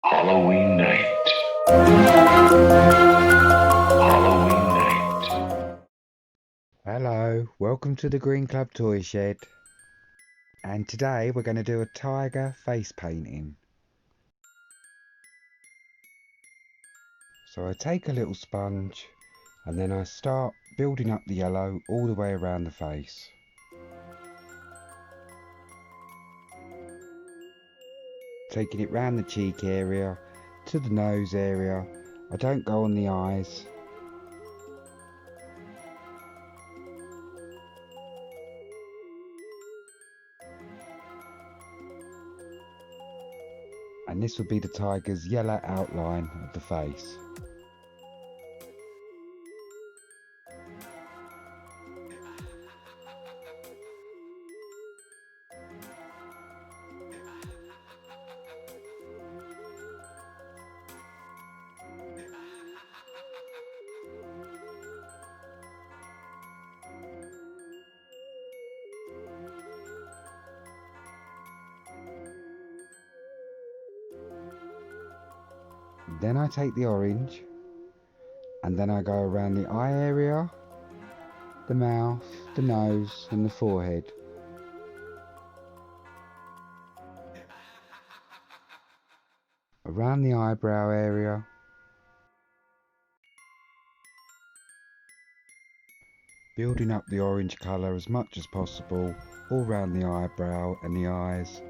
Halloween night. Halloween night. Hello, welcome to the Green Club Toy Shed. And today we're going to do a tiger face painting. So I take a little sponge and then I start building up the yellow all the way around the face. Taking it round the cheek area, to the nose area. I don't go on the eyes. And this will be the tiger's yellow outline of the face. Then I take the orange and then I go around the eye area, the mouth, the nose and the forehead. Around the eyebrow area. Building up the orange colour as much as possible all round the eyebrow and the eyes.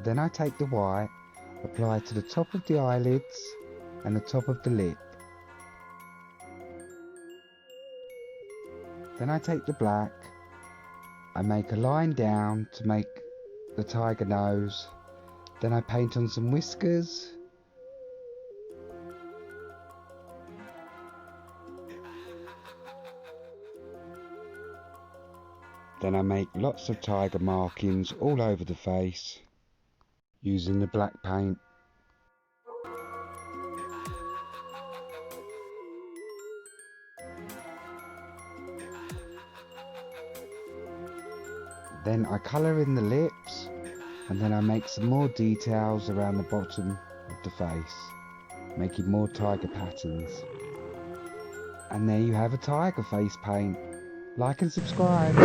Then I take the white, apply to the top of the eyelids and the top of the lip. Then I take the black, I make a line down to make the tiger nose. Then I paint on some whiskers. Then I make lots of tiger markings all over the face using the black paint. Then I colour in the lips and then I make some more details around the bottom of the face, making more tiger patterns. And there you have a tiger face paint. Like and subscribe.